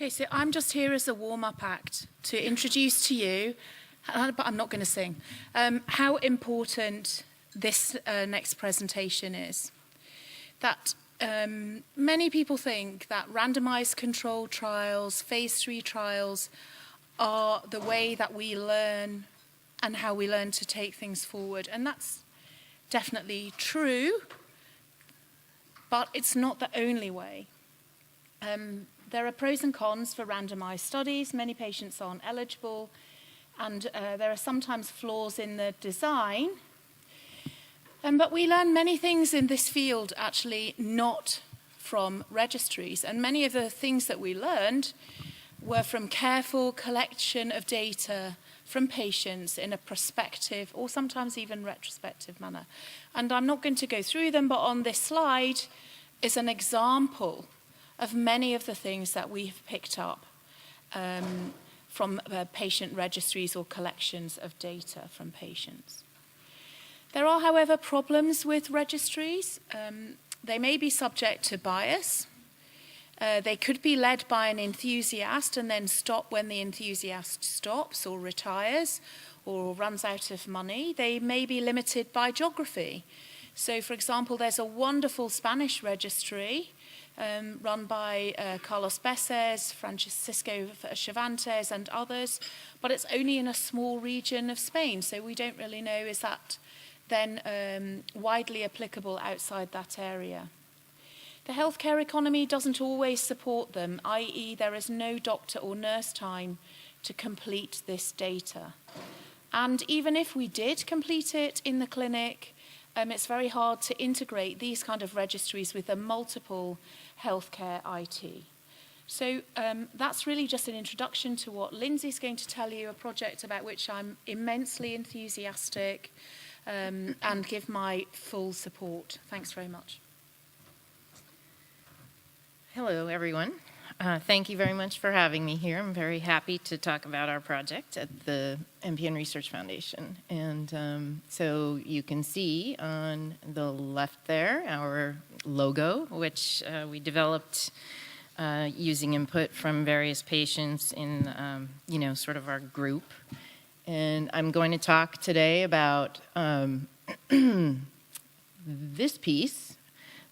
Okay, so I'm just here as a warm-up act to introduce to you, but I'm not going to sing, how important this next presentation is. That many people think that randomized controlled trials, phase 3 trials, are the way that we learn and how we learn to take things forward. And that's definitely true, but it's not the only way. There are pros and cons for randomized studies. Many patients aren't eligible, and there are sometimes flaws in the design. But we learn many things in this field actually not from registries. And many of the things that we learned were from careful collection of data from patients in a prospective or sometimes even retrospective manner. And I'm not going to go through them, but on this slide is an example of many of the things that we have picked up from patient registries or collections of data from patients. There are, however, problems with registries. They may be subject to bias. They could be led by an enthusiast and then stop when the enthusiast stops or retires or runs out of money. They may be limited by geography. So, for example, there's a wonderful Spanish registry run by Carlos Beces, Francisco Chavantes, and others, but it's only in a small region of Spain, so we don't really know is that then widely applicable outside that area. The healthcare economy doesn't always support them, i.e. there is no doctor or nurse time to complete this data. And even if we did complete it in the clinic, it's very hard to integrate these kind of registries with a multiple healthcare IT. So that's really just an introduction to what Lindsay's going to tell you, a project about which I'm immensely enthusiastic and give my full support. Thanks very much. Hello, everyone. Thank you very much for having me here. I'm very happy to talk about our project at the MPN Research Foundation. And so you can see on the left there our logo, which we developed using input from various patients in, sort of our group. And I'm going to talk today about this piece,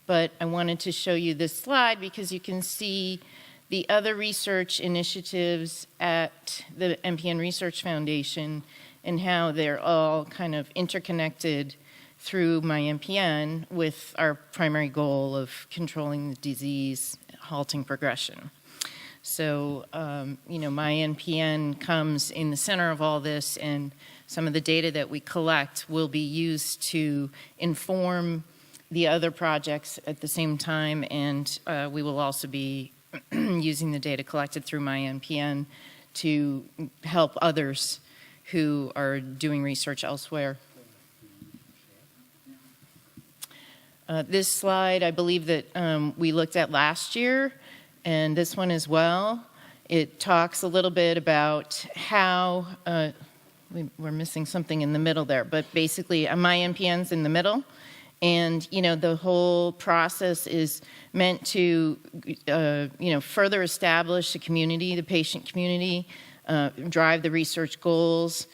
but I wanted to show you this slide because you can see the other research initiatives at the MPN Research Foundation and how they're all kind of interconnected through my MPN with our primary goal of controlling the disease, halting progression. So, my NPN comes in the center of all this, and some of the data that we collect will be used to inform the other projects at the same time, and we will also be using the data collected through my NPN to help others who are doing research elsewhere. This slide, I believe that we looked at last year, and this one as well. It talks a little bit about how, we're missing something in the middle there, but basically my NPN's in the middle. And, the whole process is meant to, further establish the community, the patient community, drive the research goals,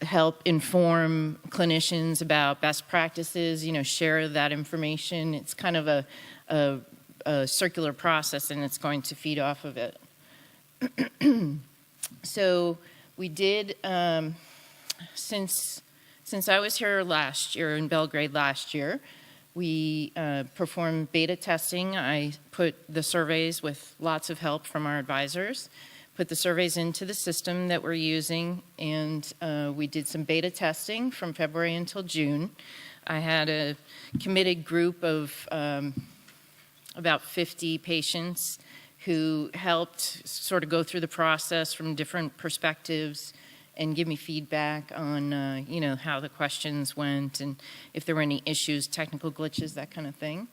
help inform clinicians about best practices, share that information. It's kind of a circular process, and it's going to feed off of it. So we did, since I was here last year, in Belgrade last year, we performed beta testing. I put the surveys with lots of help from our advisors, put the surveys into the system that we're using, and we did some beta testing from February until June. I had a committed group of about 50 patients who helped sort of go through the process from different perspectives and give me feedback on, how the questions went and if there were any issues, technical glitches, that kind of thing.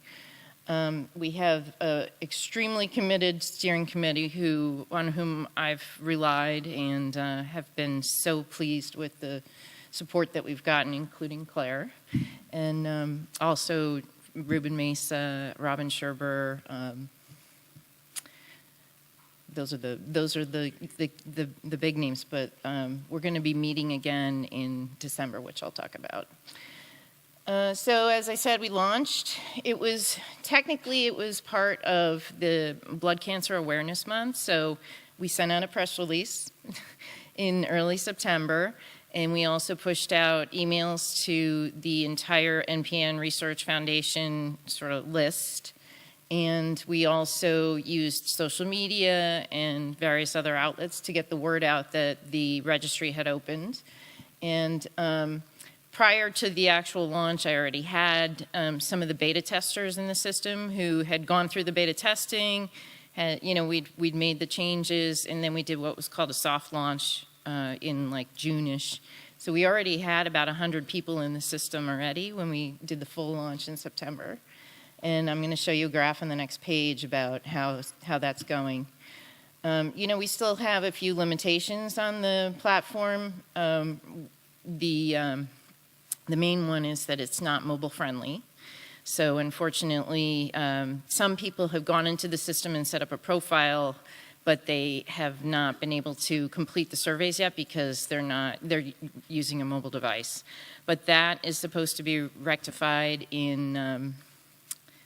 We have an extremely committed steering committee on whom I've relied and have been so pleased with the support that we've gotten, including Claire. And also Ruben Mesa, Robin Sherber, those are the big names, but we're going to be meeting again in December, which I'll talk about. So as I said, we launched. It was part of the Blood Cancer Awareness Month. So we sent out a press release in early September, and we also pushed out emails to the entire MPN Research Foundation sort of list. And we also used social media and various other outlets to get the word out that the registry had opened. And prior to the actual launch, I already had some of the beta testers in the system who had gone through the beta testing. We'd made the changes, and then we did what was called a soft launch in like June-ish. So we already had about 100 people in the system already when we did the full launch in September. And I'm going to show you a graph on the next page about how that's going. We still have a few limitations on the platform. The main one is that it's not mobile friendly. So unfortunately, some people have gone into the system and set up a profile, but they have not been able to complete the surveys yet because they're using a mobile device. But that is supposed to be rectified in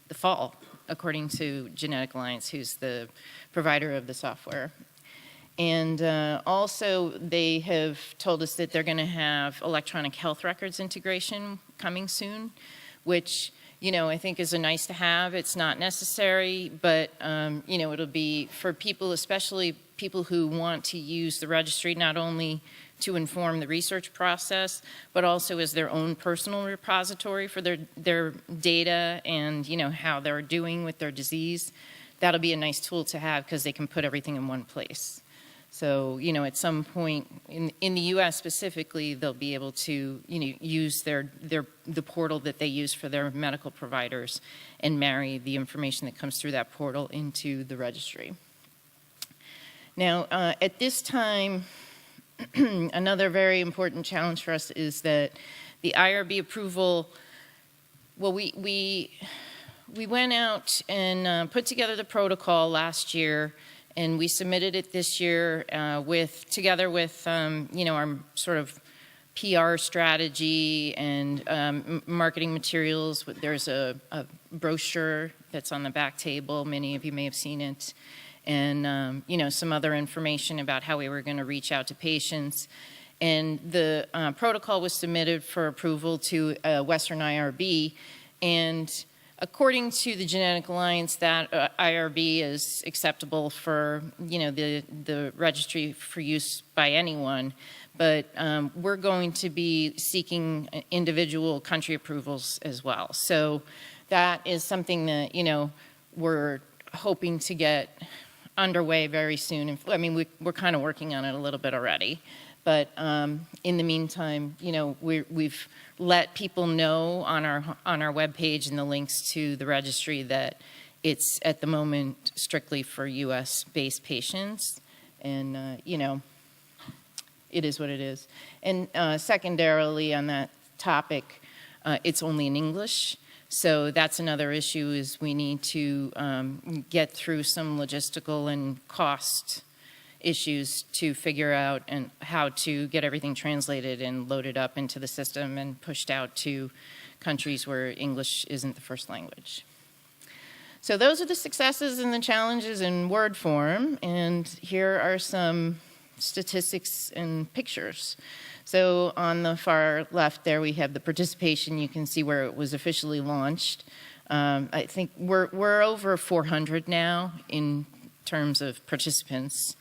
the fall, according to Genetic Alliance, who's the provider of the software. And also, they have told us that they're going to have electronic health records integration coming soon, which, I think is a nice to have. It's not necessary, but, it'll be for people, especially people who want to use the registry, not only to inform the research process, but also as their own personal repository for their data and, how they're doing with their disease. That'll be a nice tool to have because they can put everything in one place. So, at some point in the U.S. specifically, they'll be able to, use the portal that they use for their medical providers and marry the information that comes through that portal into the registry. Now, at this time, another very important challenge for us is that the IRB approval, well, we went out and put together the protocol last year, and we submitted it this year together with our sort of PR strategy and marketing materials. There's a brochure that's on the back table. Many of you may have seen it. And some other information about how we were going to reach out to patients. And the protocol was submitted for approval to Western IRB. And according to the Genetic Alliance, that IRB is acceptable for, the registry for use by anyone. But we're going to be seeking individual country approvals as well. So that is something that, we're hoping to get underway very soon. I mean, we're kind of working on it a little bit already. But in the meantime, we've let people know on our webpage and the links to the registry that it's at the moment strictly for U.S.-based patients, and it is what it is. And secondarily, on that topic, it's only in English. So that's another issue, is we need to get through some logistical and cost issues to figure out and how to get everything translated and loaded up into the system and pushed out to countries where English isn't the first language. So those are the successes and the challenges in word form, and here are some statistics and pictures. So on the far left there we have the participation. You can see where it was officially launched. I think we're over 400 now in terms of participants.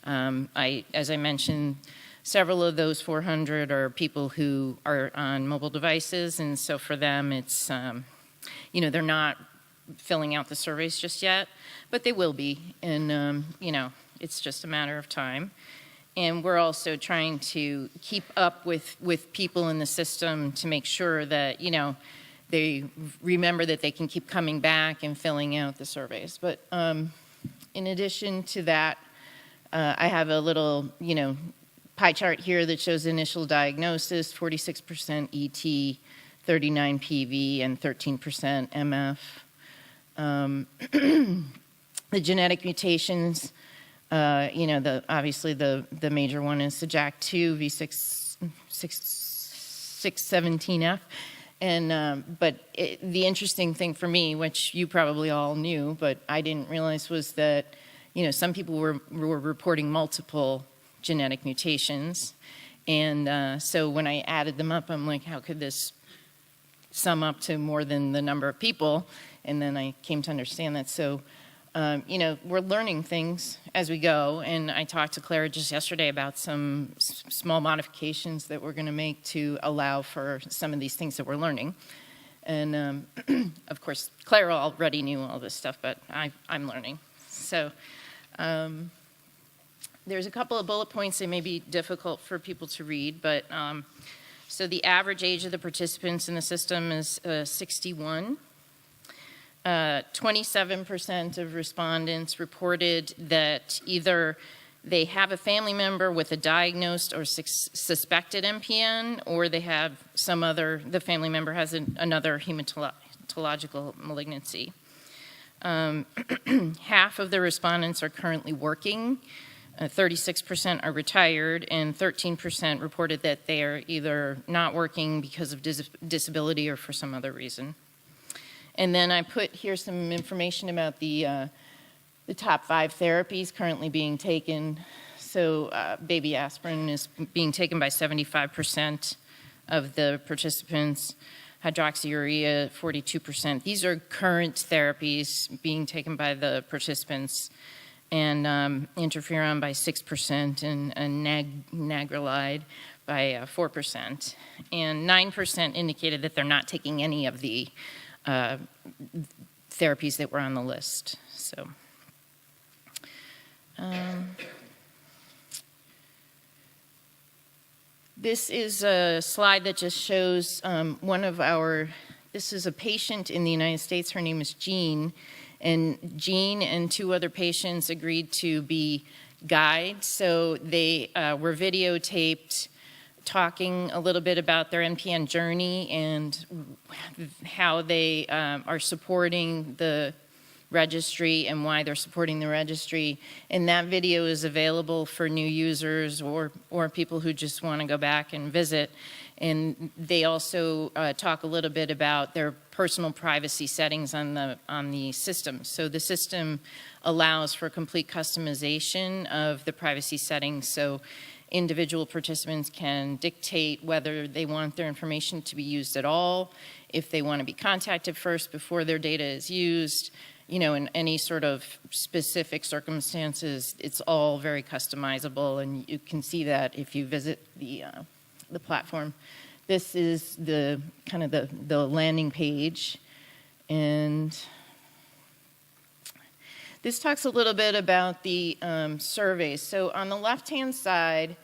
As I mentioned, several of those 400 are people who are on mobile devices, and so for them it's, they're not filling out the surveys just yet, but they will be, and it's just a matter of time. And we're also trying to keep up with people in the system to make sure that, they remember that they can keep coming back and filling out the surveys. But in addition to that, I have a little, pie chart here that shows initial diagnosis, 46% ET, 39 PV, and 13% MF. The genetic mutations Obviously the major one is the JAK2 V617F. But the interesting thing for me, which you probably all knew, but I didn't realize, was that, some people were reporting multiple genetic mutations. And so when I added them up, I'm like, how could this sum up to more than the number of people? And then I came to understand that. So, we're learning things as we go. And I talked to Clara just yesterday about some small modifications that we're going to make to allow for some of these things that we're learning. And of course, Clara already knew all this stuff, but I'm learning. So there's a couple of bullet points that may be difficult for people to read, but so the average age of the participants in the system is 61. 27% of respondents reported that either they have a family member with a diagnosed or suspected MPN, or they have the family member has another hematological malignancy. Half of the respondents are currently working, 36% are retired, and 13% reported that they are either not working because of disability or for some other reason. And then I put here some information about the top 5 therapies currently being taken. So baby aspirin is being taken by 75% of the participants. Hydroxyurea, 42%. These are current therapies being taken by the participants. And interferon by 6% and nagrelide by 4%. And 9% indicated that they're not taking any of the therapies that were on the list. So, this is a slide that just shows this is a patient in the United States. Her name is Jean. And Jean and 2 other patients agreed to be guides. So they were videotaped talking a little bit about their MPN journey and how they are supporting the registry and why they're supporting the registry. And that video is available for new users or people who just want to go back and visit. And they also talk a little bit about their personal privacy settings on the system. So the system allows for complete customization of the privacy settings. So individual participants can dictate whether they want their information to be used at all, if they want to be contacted first before their data is used, in any sort of specific circumstances. It's all very customizable, and you can see that if you visit the platform. This is the kind of the landing page, and this talks a little bit about the surveys. So on the left-hand side,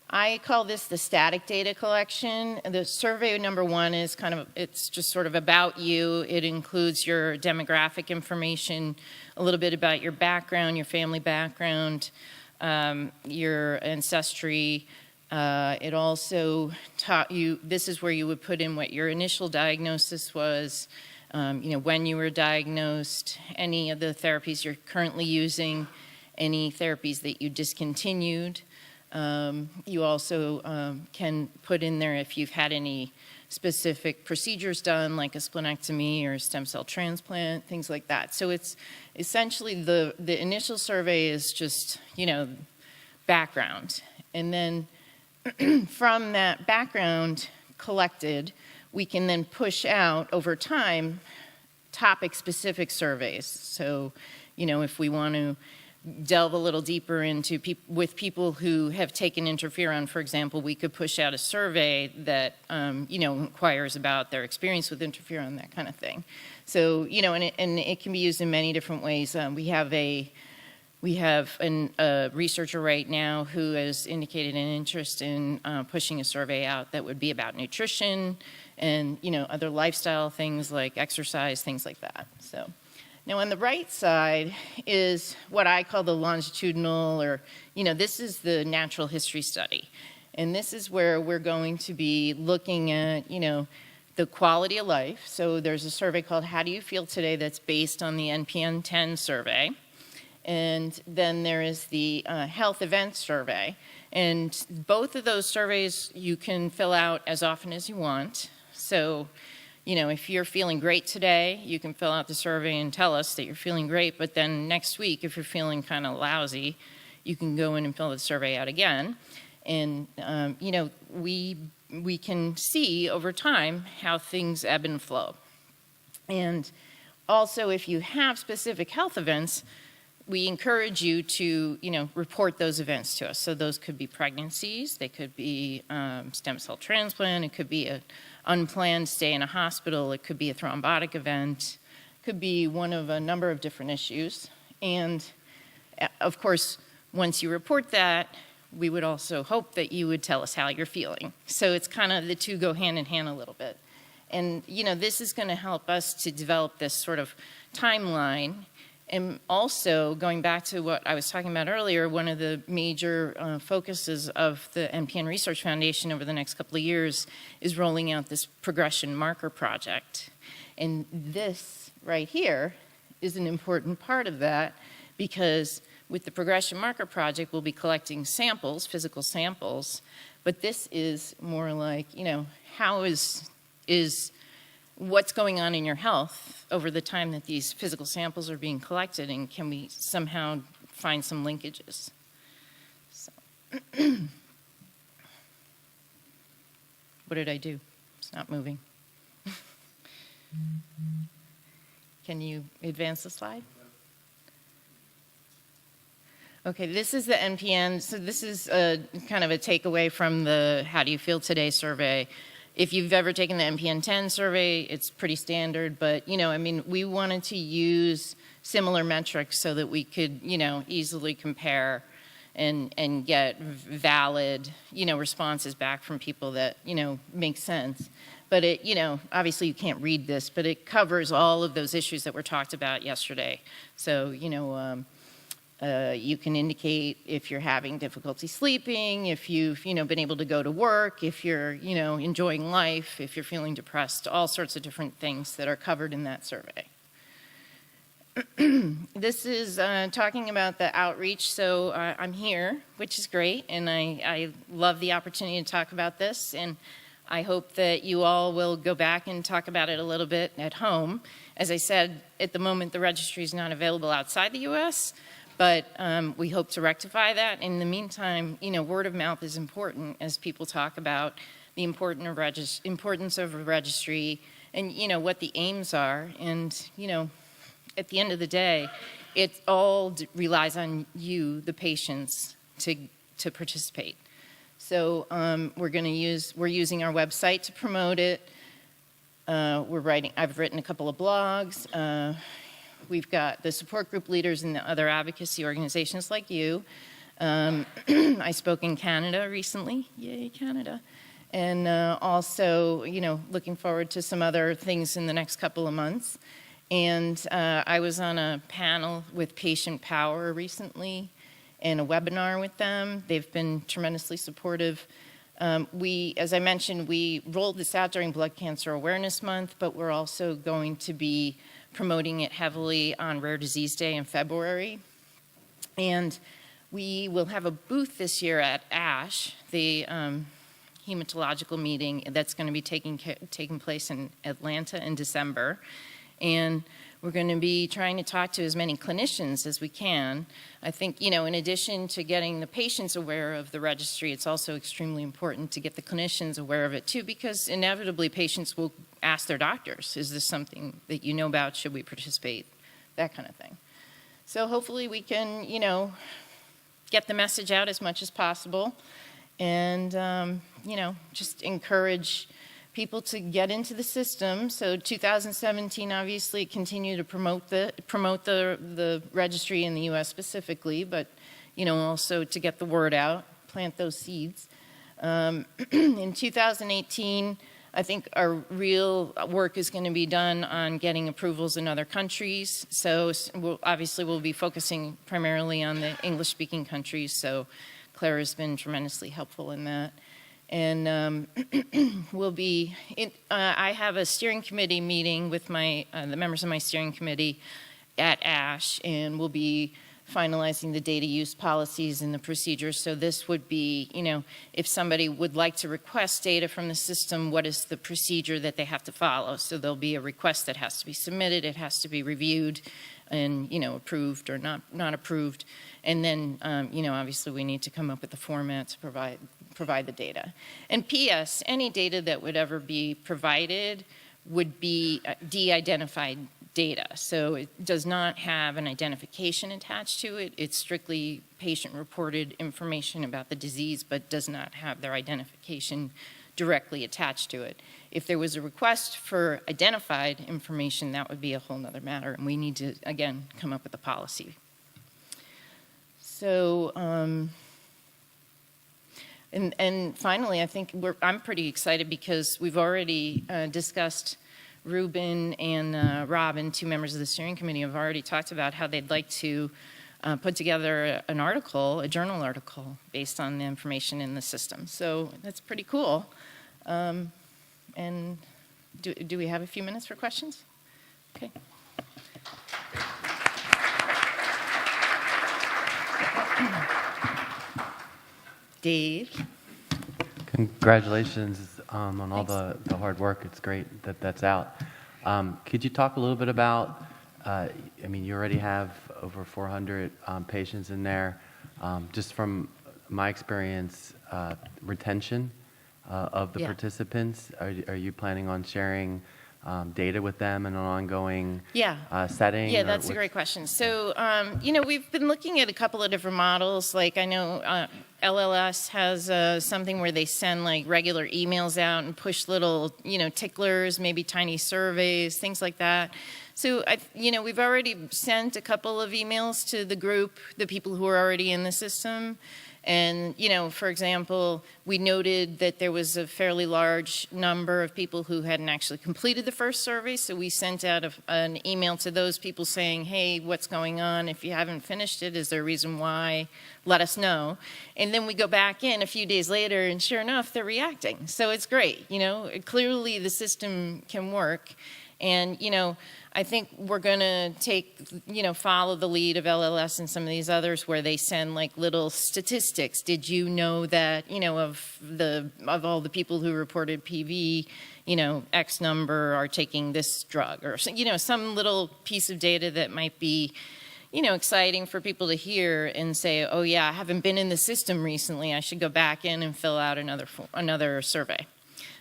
I call this the static data collection. The survey number 1 is it's just sort of about you. It includes your demographic information, a little bit about your background, your family background, your ancestry. It also taught you, this is where you would put in what your initial diagnosis was, when you were diagnosed, any of the therapies you're currently using, any therapies that you discontinued. You also can put in there if you've had any specific procedures done, like a splenectomy or a stem cell transplant, things like that. So it's essentially the initial survey is just, background. And then from that background collected, we can then push out over time topic-specific surveys. So, if we want to delve a little deeper into with people who have taken interferon, for example, we could push out a survey that, inquires about their experience with interferon, that kind of thing. So, and it can be used in many different ways. We have a researcher right now who has indicated an interest in pushing a survey out that would be about nutrition and, other lifestyle things like exercise, things like that. So now on the right side is what I call the longitudinal, or, this is the natural history study. And this is where we're going to be looking at, the quality of life. So there's a survey called How Do You Feel Today that's based on the NPN 10 survey. And then there is the health event survey. And both of those surveys you can fill out as often as you want. So, you know, if you're feeling great today, you can fill out the survey and tell us that you're feeling great. But then next week, if you're feeling kind of lousy, you can go in and fill the survey out again. And, you know, we can see over time how things ebb and flow. And also, if you have specific health events, we encourage you to, you know, report those events to us. So those could be pregnancies, they could be stem cell transplant, it could be an unplanned stay in a hospital, it could be a thrombotic event, it could be one of a number of different issues. And of course, once you report that, we would also hope that you would tell us how you're feeling. So it's kind of the two go hand in hand a little bit. And, you know, this is going to help us to develop this sort of timeline. And also, going back to what I was talking about earlier, one of the major focuses of the MPN Research Foundation over the next couple of years is rolling out this progression marker project. And this right here is an important part of that, because with the progression marker project, we'll be collecting samples, physical samples, but this is more like, you know, how is what's going on in your health over the time that these physical samples are being collected, and can we somehow find some linkages? So. What did I do? It's not moving. Can you advance the slide? Okay, this is the MPN. So this is kind of a takeaway from the How Do You Feel Today survey. If you've ever taken the MPN 10 survey, it's pretty standard, but, you know, I mean, we wanted to use similar metrics so that we could, you know, easily compare and get valid, you know, responses back from people that, you know, make sense. But it, you know, obviously you can't read this, but it covers all of those issues that were talked about yesterday. So, you know, you can indicate if you're having difficulty sleeping, if you've, you know, been able to go to work, if you're, you know, enjoying life, if you're feeling depressed, all sorts of different things that are covered in that survey. This is talking about the outreach. So I'm here, which is great, and I love the opportunity to talk about this, and I hope that you all will go back and talk about it a little bit at home. As I said, at the moment the registry is not available outside the U.S., but we hope to rectify that. In the meantime, you know, word of mouth is important as people talk about the importance of a registry and, you know, what the aims are. And, you know, at the end of the day, it all relies on you, the patients, to participate. So we're using our website to promote it. I've written a couple of blogs. We've got the support group leaders and the other advocacy organizations like you. I spoke in Canada recently. Yay, Canada. And also, you know, looking forward to some other things in the next couple of months. And I was on a panel with Patient Power recently and a webinar with them. They've been tremendously supportive. As I mentioned, we rolled this out during Blood Cancer Awareness Month, but we're also going to be promoting it heavily on Rare Disease Day in February. And we will have a booth this year at ASH, the hematological meeting that's going to be taking place in Atlanta in December. And we're going to be trying to talk to as many clinicians as we can. I think, you know, in addition to getting the patients aware of the registry, it's also extremely important to get the clinicians aware of it too, because inevitably patients will ask their doctors, is this something that you know about? Should we participate? That kind of thing. So hopefully we can, you know, get the message out as much as possible and, you know, just encourage people to get into the system. So 2017, obviously, continue to promote the registry in the U.S. specifically, but, you know, also to get the word out, plant those seeds. In 2018, I think our real work is going to be done on getting approvals in other countries. So we'll be focusing primarily on the English-speaking countries. So Claire has been tremendously helpful in that. And I have a steering committee meeting with the members of my steering committee at ASH, and we'll be finalizing the data use policies and the procedures. So this would be, if somebody would like to request data from the system, what is the procedure that they have to follow? So there'll be a request that has to be submitted, it has to be reviewed and, approved or not approved. And then, obviously we need to come up with the format to provide the data. And P.S., any data that would ever be provided would be de-identified data. So it does not have an identification attached to it. It's strictly patient-reported information about the disease, but does not have their identification directly attached to it. If there was a request for identified information, that would be a whole nother matter, and we need to, again, come up with a policy. So, and finally, I think I'm pretty excited because we've already discussed Ruben and Robin, two members of the steering committee, have already talked about how they'd like to put together an article, a journal article, based on the information in the system. So that's pretty cool. And do we have a few minutes for questions? Okay. Dave? Congratulations on all the hard work. It's great that that's out. Could you talk a little bit about, you already have over 400 patients in there. Just from my experience, retention of the participants, are you planning on sharing data with them in an ongoing setting? Yeah, that's a great question. So, we've been looking at a couple of different models. Like I know LLS has something where they send like regular emails out and push little, ticklers, maybe tiny surveys, things like that. So, we've already sent a couple of emails to the group, the people who are already in the system. And, for example, we noted that there was a fairly large number of people who hadn't actually completed the first survey, so we sent out an email to those people saying, hey, what's going on? If you haven't finished it, is there a reason why? Let us know. And then we go back in a few days later, and sure enough, they're reacting. So it's great, Clearly the system can work. And, I think we're going to follow the lead of LLS and some of these others where they send like little statistics. Did you know that, of all the people who reported PV, X number are taking this drug or, some little piece of data that might be, exciting for people to hear and say, oh yeah, I haven't been in the system recently. I should go back in and fill out another survey.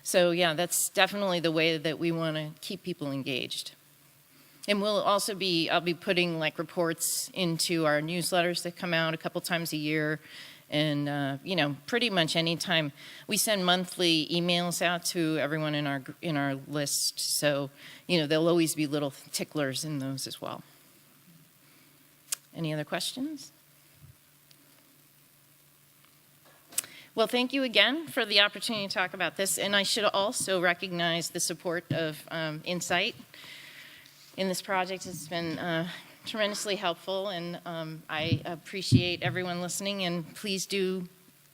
So yeah, that's definitely the way that we want to keep people engaged. And I'll be putting like reports into our newsletters that come out a couple times a year. And, pretty much anytime we send monthly emails out to everyone in our list. So, there'll always be little ticklers in those as well. Any other questions? Well, thank you again for the opportunity to talk about this. And I should also recognize the support of Insight in this project. It's been tremendously helpful, and I appreciate everyone listening, and please do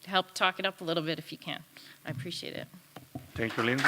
help talk it up a little bit if you can. I appreciate it. Thank you, Lindsay.